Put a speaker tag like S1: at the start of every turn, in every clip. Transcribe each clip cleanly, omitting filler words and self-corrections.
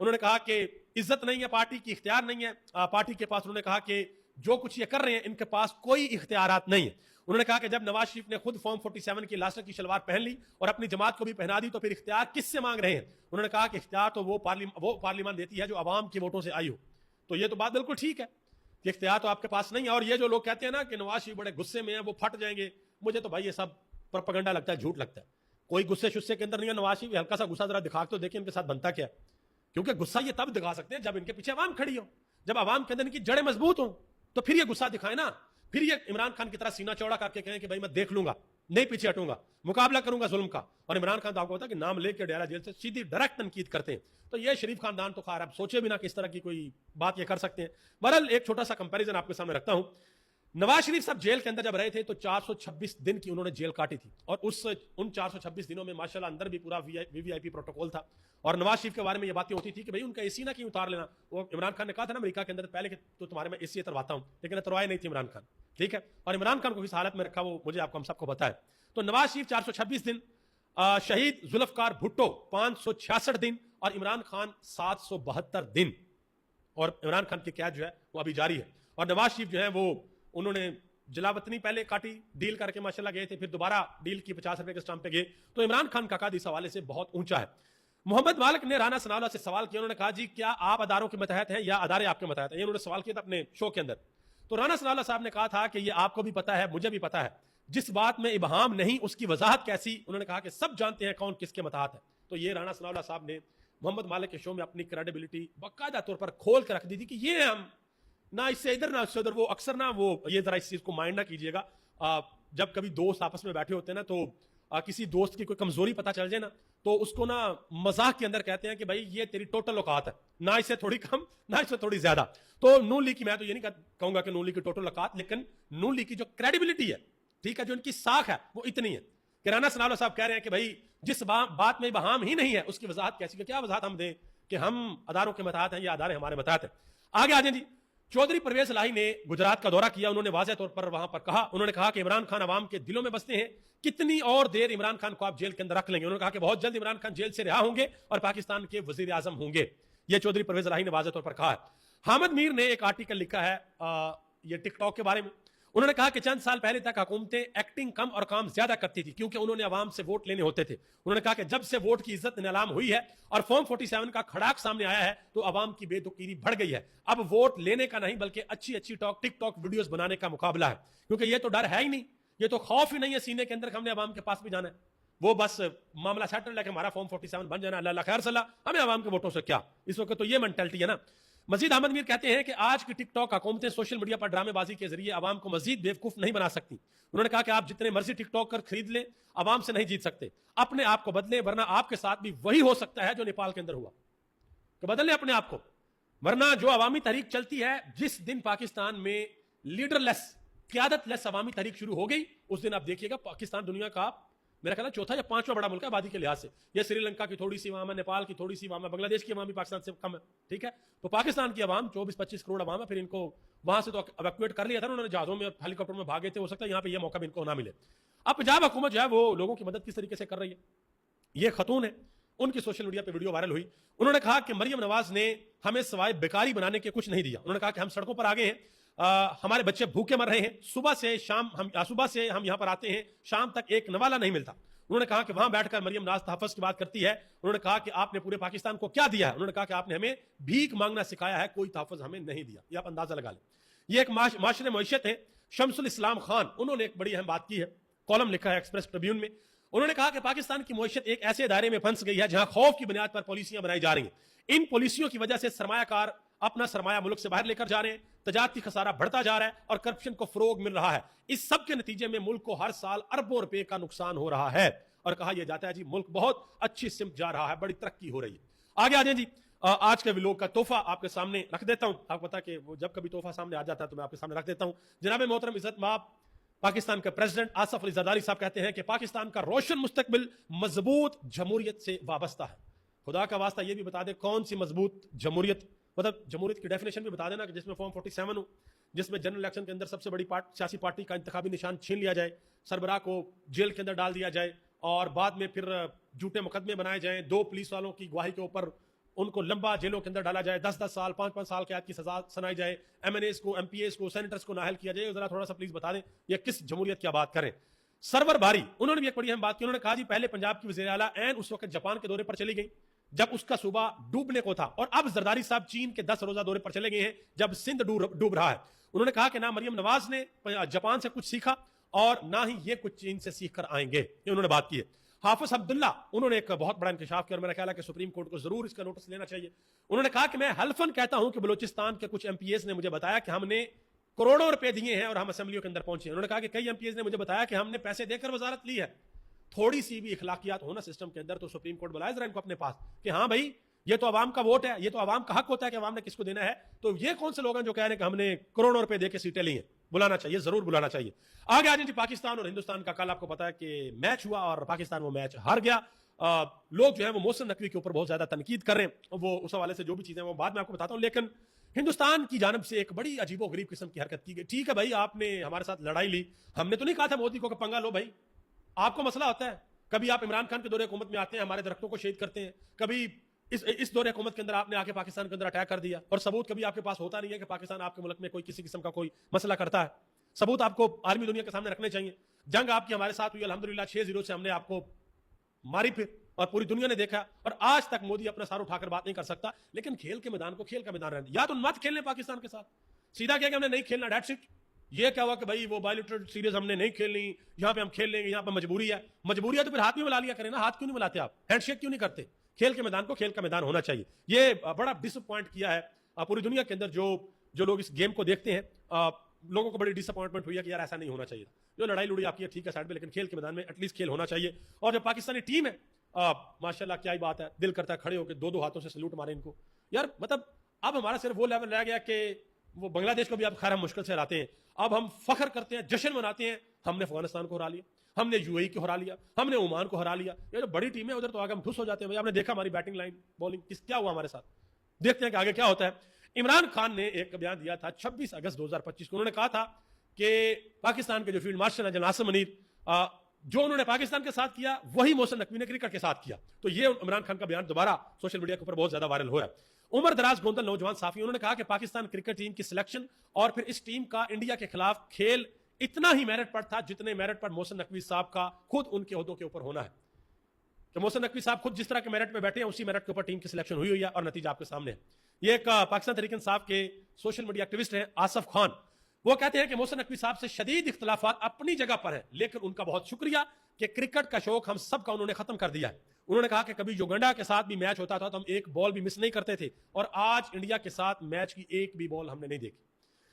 S1: انہوں نے کہا کہ عزت نہیں ہے پارٹی کی, اختیار نہیں ہے پارٹی کے پاس. انہوں نے کہا کہ جو کچھ یہ کر رہے ہیں ان کے پاس کوئی اختیارات نہیں ہے. انہوں نے کہا کہ جب نواز شریف نے خود فارم 47 کی لاسٹر کی شلوار پہن لی اور اپنی جماعت کو بھی پہنا دی تو پھر اختیار کس سے مانگ رہے ہیں؟ انہوں نے کہا کہ اختیار تو وہ پارلیمان دیتی ہے جو عوام کے ووٹوں سے آئی ہو. تو یہ تو بات بالکل ٹھیک ہے کہ اختیار تو آپ کے پاس نہیں ہے. اور یہ جو لوگ کہتے ہیں نا کہ نواز شریف بڑے غصے میں ہیں, وہ پھٹ جائیں گے, مجھے تو بھائی یہ سب پروپیگنڈا لگتا ہے, جھوٹ لگتا ہے. کوئی غصے شصے کے اندر نہیں ہے. نواز شریف ہلکا سا غصہ ذرا دکھا تو دیکھیں ان کے ساتھ بنتا کیا ہے, کیونکہ غصہ یہ تب دکھا سکتے ہیں جب ان کے پیچھے عوام کھڑی ہو, جب عوام کے اندر ان کی جڑیں مضبوط ہوں تو پھر یہ غصہ دکھائیں نا. پھر یہ عمران خان کی طرح سینہ چوڑا کر کے کہیں کہ بھائی میں دیکھ لوں گا, نہیں پیچھے ہٹوں گا, مقابلہ کروں گا ظلم کا. اور عمران خان تو آپ کو پتا کہ نام لے کے اڈیالہ جیل سے سیدھی ڈائریکٹ تنقید کرتے ہیں. تو یہ شریف خاندان تو خیر اب سوچے بھی نہ کہ اس طرح کی کوئی بات یہ کر سکتے ہیں. بہرحال ایک چھوٹا سا کمپیریزن آپ کے سامنے رکھتا ہوں. نواز شریف صاحب جیل کے اندر جب رہے تھے تو 426 دن کی انہوں نے جیل کاٹی تھی, اور ان 426 دنوں میں ماشاءاللہ اندر بھی پورا وی آئی پی پروٹوکول تھا. اور نواز شریف کے بارے میں یہ باتیں ہوتی تھی کہ بھائی ان کا اے سی نہ کیوں اتار لینا. وہ عمران خان نے کہا تھا نا امریکہ کے اندر پہلے کہ تو تمہارے میں اے سی اترواتا ہوں, لیکن اتروائے نہیں تھی عمران خان, ٹھیک ہے. اور عمران خان کو کس حالت میں رکھا وہ مجھے آپ کو ہم سب کو پتا ہے. تو نواز شریف 426 دن, شہید ذوالفقار بھٹو 566 دن, اور عمران خان 772 دن. اور عمران خان کی قید جو ہے وہ ابھی جاری ہے. اور نواز شریف جو ہے وہ انہوں نے جلاوطنی پہلے کاٹی, ڈیل کر کے ماشاءاللہ گئے تھے, پھر دوبارہ ڈیل کی 50 روپے کے اسٹامپ پہ گئے. تو عمران خان کا قد اس حوالے سے بہت اونچا ہے. محمد مالک نے رانا ثناءاللہ سے سوال کیا. انہوں نے کہا جی کیا آپ اداروں کے متحد ہیں یا ادارے آپ کے متحد ہیں؟ یہ انہوں نے سوال کیا تھا اپنے شو کے اندر. تو رانا ثناءاللہ صاحب نے کہا تھا کہ یہ آپ کو بھی پتا ہے, مجھے بھی پتا ہے, جس بات میں ابہام نہیں اس کی وضاحت کیسی. انہوں نے کہا کہ سب جانتے ہیں کون کس کے متحد ہے. تو یہ رانا ثناءاللہ صاحب نے محمد مالک کے شو میں اپنی کریڈیبلٹی باقاعدہ طور پر کھول کے رکھ دی تھی کہ یہ ہم نہ اس سے ادھر نہ اس سے ادھر. وہ اکثر نہ وہ یہ ذرا اس چیز کو مائنڈ نہ کیجیے گا, جب کبھی دوست آپس میں بیٹھے ہوتے ہیں نا تو کسی دوست کی کوئی کمزوری پتہ چل جائے نا تو اس کو نا مزاق کے اندر کہتے ہیں کہ بھائی یہ تیری ٹوٹل اوقات ہے, نہ اس سے تھوڑی کم نہ اس سے تھوڑی زیادہ. تو نون لیگ کی میں تو یہ نہیں کہوں گا کہ نون لیگ کی ٹوٹل اوقات, لیکن نون لیگ کی جو کریڈیبلٹی ہے, ٹھیک ہے, جو ان کی ساکھ ہے وہ اتنی ہے کہ رانا ثناءاللہ صاحب کہہ رہے ہیں کہ بھائی جس بات میں ابہام ہی نہیں ہے اس کی وضاحت کیسی, کیا وضاحت ہم دیں کہ ہم اداروں کے متحد ہیں یا ادارے ہمارے متحد ہیں. آگے آ جائیں جی. چودھری پرویز الہی نے گجرات کا دورہ کیا. انہوں نے واضح طور پر وہاں پر کہا, انہوں نے کہا کہ عمران خان عوام کے دلوں میں بستے ہیں, کتنی اور دیر عمران خان کو آپ جیل کے اندر رکھ لیں گے. انہوں نے کہا کہ بہت جلد عمران خان جیل سے رہا ہوں گے اور پاکستان کے وزیر اعظم ہوں گے. یہ چودھری پرویز الہی نے واضح طور پر کہا ہے. حامد میر نے ایک آرٹیکل لکھا ہے یہ ٹک ٹاک کے بارے میں. انہوں نے کہا کہ چند سال پہلے تک حکومتیں ایکٹنگ کم اور کام زیادہ کرتی تھی کیونکہ انہوں نے عوام سے ووٹ لینے ہوتے تھے. انہوں نے کہا کہ جب سے ووٹ کی عزت نیلام ہوئی ہے اور فارم 47 کا کھڑاک سامنے آیا ہے تو عوام کی بے دقیری بڑھ گئی ہے. اب ووٹ لینے کا نہیں بلکہ اچھی اچھی ٹک ٹاک ویڈیوز بنانے کا مقابلہ ہے, کیونکہ یہ تو ڈر ہے ہی نہیں, یہ تو خوف ہی نہیں ہے سینے کے اندر کہ ہم نے عوام کے پاس بھی جانا ہے. وہ بس معاملہ سیٹل ہے کہ ہمارا فارم 47 بن جانا, اللہ خیر صلاح, ہمیں عوام کے ووٹوں سے کیا. اس وقت تو یہ مینٹلٹی ہے نا. مزید احمد میر کہتے ہیں کہ آج کی ٹک ٹاک حکومتیں سوشل میڈیا پر ڈرامے بازی کے ذریعے عوام کو مزید بیوقوف نہیں بنا سکتی. انہوں نے کہا کہ آپ جتنے مرضی ٹک ٹاک کر خرید لیں عوام سے نہیں جیت سکتے. اپنے آپ کو بدلیں ورنہ آپ کے ساتھ بھی وہی ہو سکتا ہے جو نیپال کے اندر ہوا. کہ بدل لیں اپنے آپ کو, ورنہ جو عوامی تحریک چلتی ہے, جس دن پاکستان میں لیڈر لیس, قیادت لیس عوامی تحریک شروع ہو گئی اس دن آپ دیکھیے گا پاکستان دنیا کا میرا خیال ہے چوتھا یا پانچواں بڑا ملک ہے آبادی کے لحاظ سے. یہ سری لنکا کی تھوڑی سی عوام ہے, نیپال کی تھوڑی سی عوام ہے, بنگلہ دیش کی عوام بھی پاکستان سے کم ہے, ٹھیک ہے. تو پاکستان کی عوام 24-25 کروڑ عوام ہے. پھر ان کو وہاں سے تو ایویکویٹ کر لیا تھا انہوں نے, جہازوں میں اور ہیلی کاپٹر میں بھاگے تھے, ہو سکتا ہے یہاں پہ یہ موقع بھی ان کو نہ ملے. اب پنجاب حکومت جو ہے وہ لوگوں کی مدد کس طریقے سے کر رہی ہے. یہ خاتون ہے, ان کی سوشل میڈیا پہ ویڈیو وائرل ہوئی. انہوں نے کہا کہ مریم نواز نے ہمیں سوائے بیکاری بنانے کے کچھ نہیں دیا. انہوں نے کہا کہ ہم سڑکوں پر آ گئے ہیں, ہمارے بچے بھوکے مر رہے ہیں, صبح سے ہم یہاں پر آتے ہیں, شام تک ایک نوالا نہیں ملتا. انہوں نے کہا کہ وہاں بیٹھ کر مریم نواز تحفظ کی بات کرتی ہے. انہوں نے کہا کہ آپ نے پورے پاکستان کو کیا دیا ہے. انہوں نے کہا کہ آپ نے ہمیں بھیک مانگنا سکھایا ہے, کوئی تحفظ ہمیں نہیں دیا. یہ آپ اندازہ لگا لیں. یہ ایک معاشرے معیشت ہے. شمس الاسلام خان انہوں نے ایک بڑی اہم بات کی ہے, کالم لکھا ہے ایکسپریس ٹریبیون میں. انہوں نے کہا کہ پاکستان کی معیشت ایک ایسے دائرے میں پھنس گئی ہے جہاں خوف کی بنیاد پر پالیسیاں بنائی جا رہی ہیں. ان پالیسیوں کی وجہ سے سرمایہ کار اپنا سرمایہ ملک سے باہر لے کر جا رہے ہیں, تجارتی خسارہ بڑھتا جا رہا ہے اور کرپشن کو فروغ مل رہا ہے. اس سب کے نتیجے میں ملک کو ہر سال اربوں روپے کا نقصان ہو رہا ہے. اور کہا یہ جاتا ہے جی ملک بہت اچھی سمت جا رہا ہے, بڑی ترقی ہو رہی ہے. آگے آ جائیں جی. آج کے ویلوگ کا تحفہ آپ کے سامنے رکھ دیتا ہوں. آپ کو پتا کہ وہ جب کبھی تحفہ سامنے آ جاتا ہے تو میں آپ کے سامنے رکھ دیتا ہوں. جناب محترم عزت مآب پاکستان کے پریزیڈنٹ آصف علی زرداری صاحب کہتے ہیں کہ پاکستان کا روشن مستقبل مضبوط جمہوریت سے وابستہ ہے. خدا کا واسطہ یہ بھی بتا دیں کون سی مضبوط جمہوریت, مطلب جمہوریت کی ڈیفینیشن بھی بتا دینا کہ جس میں فارم 47 ہو, جس میں جنرل الیکشن کے اندر سب سے بڑی سیاسی پارٹی کا انتخابی نشان چھین لیا جائے, سربراہ کو جیل کے اندر ڈال دیا جائے اور بعد میں پھر جھوٹے مقدمے بنائے جائیں, 2 پولیس والوں کی گواہی کے اوپر ان کو لمبا جیلوں کے اندر ڈالا جائے, 10-10 سال 5-5 سال قید کی سزا سنائی جائے, ایم این ایز کو, ایم پی ایز کو, سینیٹرز کو نااہل کیا جائے. ذرا تھوڑا سا پلیز بتا دیں یہ کس جمہوریت کی بات کریں. سرور باری انہوں نے بھی ایک بڑی اہم بات کی. انہوں نے کہا جی پہلے پنجاب کی وزیر اعلیٰ عین اس وقت جاپان کے دورے پر چلی گئی جب اس کا صوبہ ڈوبنے کو تھا, اور اب زرداری صاحب چین کے 10 روزہ دورے پر چلے گئے ہیں جب سندھ ڈوب رہا ہے. انہوں نے کہا کہ نہ مریم نواز نے جاپان سے کچھ سیکھا اور نہ ہی یہ کچھ چین سے سیکھ کر آئیں گے. یہ انہوں نے بات کی ہے. حافظ عبداللہ انہوں نے ایک بہت بڑا انکشاف کیا اور میرا خیال ہے کہ سپریم کورٹ کو ضرور اس کا نوٹس لینا چاہیے. انہوں نے کہا کہ میں حلفاً کہتا ہوں کہ بلوچستان کے کچھ ایم پی ایز نے مجھے بتایا کہ ہم نے کروڑوں روپے دیے ہیں اور ہم اسمبلیوں کے اندر پہنچے. انہوں نے کہا کہ کئی ایم پی ایز نے مجھے بتایا کہ ہم نے پیسے دے کر وزارت لی ہے. تھوڑی سی بھی اخلاقیات ہونا سسٹم کے اندر تو سپریم کورٹ بلائے ذرا ان کو اپنے پاس کہ ہاں بھائی یہ تو عوام کا ووٹ ہے, یہ تو عوام کا حق ہوتا ہے کہ عوام نے کس کو دینا ہے. تو یہ کون سے لوگ ہیں جو کہہ رہے ہیں کہ ہم نے کروڑوں روپے دے کے سیٹیں لی ہیں. بلانا چاہیے, ضرور بلانا چاہیے. آگے آ جائیں جی پاکستان اور ہندوستان کا. کل آپ کو پتا ہے کہ میچ ہوا اور پاکستان وہ میچ ہار گیا. لوگ جو ہیں وہ محسن نقوی کے اوپر بہت زیادہ تنقید کر رہے ہیں, وہ اس حوالے سے جو بھی چیزیں وہ بعد میں آپ کو بتاتا ہوں. لیکن ہندوستان کی جانب سے ایک بڑی عجیب و غریب قسم کی حرکت کی گئی. ٹھیک ہے بھائی آپ نے ہمارے ساتھ لڑائی لی, ہم نے تو نہیں کہا تھا مودی کو کہ پنگا لو بھائی, آپ کو مسئلہ ہوتا ہے. کبھی آپ عمران خان کے دور حکومت میں آتے ہیں ہمارے درختوں کو شہید کرتے ہیں, کبھی اس دور حکومت کے اندر آپ نے آ کے پاکستان کے اندر اٹیک کر دیا, اور ثبوت کبھی آپ کے پاس ہوتا نہیں ہے کہ پاکستان آپ کے ملک میں کوئی کسی قسم کا کوئی مسئلہ کرتا ہے. ثبوت آپ کو عالمی دنیا کے سامنے رکھنے چاہیے. جنگ آپ کی ہمارے ساتھ ہوئی الحمدللہ 6-0 سے ہم نے آپ کو ماری پھر, اور پوری دنیا نے دیکھا, اور آج تک مودی اپنا سار اٹھا کر بات نہیں کر سکتا. لیکن کھیل کے میدان کو کھیل کا میدان رہنے, یا تو مت کھیلنے پاکستان کے ساتھ, سیدھا کیا کہ ہم نے نہیں کھیلنا, دیٹس اٹ. یہ کیا ہوا کہ بھائی وہ بائیلیٹرل سیریز ہم نے نہیں کھیلنی, یہاں پہ ہم کھیل لیں گے, یہاں پہ مجبوری ہے. مجبوری ہے تو پھر ہاتھ میں ملا لیا کریں نا, ہاتھ کیوں نہیں ملاتے آپ, ہینڈ شیک کیوں نہیں کرتے. کھیل کے میدان کو کھیل کا میدان ہونا چاہیے. یہ بڑا ڈس اپوائنٹ کیا ہے پوری دنیا کے اندر جو لوگ اس گیم کو دیکھتے ہیں. لوگوں کو بڑی ڈس اپوائنٹمنٹ ہوئی ہے کہ یار ایسا نہیں ہونا چاہیے. جو لڑائی لڑی آپ کی ٹھیک ہے سائڈ میں, لیکن کھیل کے میدان میں ایٹ لیسٹ کھیل ہونا چاہیے. اور جو پاکستانی ٹیم ہے ماشاءاللہ کیا ہی بات ہے, دل کرتا ہے کھڑے ہو کے دو ہاتھوں سے سلوٹ مارے ان کو. یار مطلب اب ہمارا صرف وہ لیول رہ گیا کہ وہ بنگلہ دیش کو بھی اب خیر ہم مشکل سے ہراتے ہیں. اب ہم فخر کرتے ہیں, جشن مناتے ہیں, ہم نے افغانستان کو ہرا لیا, ہم نے یو اے ای کو ہرا لیا, ہم نے عمان کو ہرا لیا. یہ جو بڑی ٹیم ہے ادھر تو آگے ہم ٹھس ہو جاتے ہیں. آپ نے دیکھا ہماری بیٹنگ لائن بالنگ کیا ہوا ہمارے ساتھ, دیکھتے ہیں کہ آگے کیا ہوتا ہے. عمران خان نے ایک بیان دیا تھا 26 اگست 2025 کو. انہوں نے کہا تھا کہ پاکستان کے جو فیلڈ مارشل ہیں جناب ناصر منیر, جو انہوں نے پاکستان کے ساتھ کیا وہی محسن نقوی نے کرکٹ کے ساتھ کیا. تو یہ عمران خان کا بیان دوبارہ سوشل میڈیا کے اوپر بہت زیادہ وائرل ہو رہا ہے. عمر دراز گوندل نوجوان صحافی, انہوں نے کہا کہ پاکستان کرکٹ ٹیم کی سلیکشن اور پھر اس ٹیم کا انڈیا کے خلاف کھیل اتنا ہی میرٹ پر تھا جتنے میرٹ پر محسن نقوی صاحب کا خود ان کے عہدوں کے اوپر ہونا ہے. کہ محسن نقوی صاحب خود جس طرح کے میرٹ پہ بیٹھے ہیں اسی میرٹ کے اوپر ٹیم کی سلیکشن ہوئی ہے, اور نتیجہ آپ کے سامنے ہے. یہ ایک پاکستان تحریک انصاف کے سوشل میڈیا ایکٹیوسٹ ہیں آصف خان, وہ کہتے ہیں کہ محسن نقوی صاحب سے شدید اختلافات اپنی جگہ پر ہیں, لیکن ان کا بہت شکریہ کہ کرکٹ کا شوق ہم سب کا انہوں نے ختم کر دیا ہے. انہوں نے کہا کہ کبھی یوگنڈا کے ساتھ بھی میچ ہوتا تھا تو ہم ایک بال بھی مس نہیں کرتے تھے, اور آج انڈیا کے ساتھ میچ کی ایک بھی بال ہم نے نہیں دیکھی.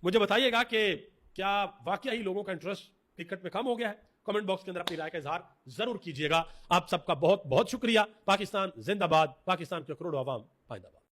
S1: مجھے بتائیے گا کہ کیا واقعی لوگوں کا انٹرسٹ کرکٹ میں کم ہو گیا ہے؟ کمنٹ باکس کے اندر اپنی رائے کا اظہار ضرور کیجیے گا. آپ سب کا بہت بہت شکریہ. پاکستان زندہ باد, پاکستان کے کروڑوں عوام پائندہ باد.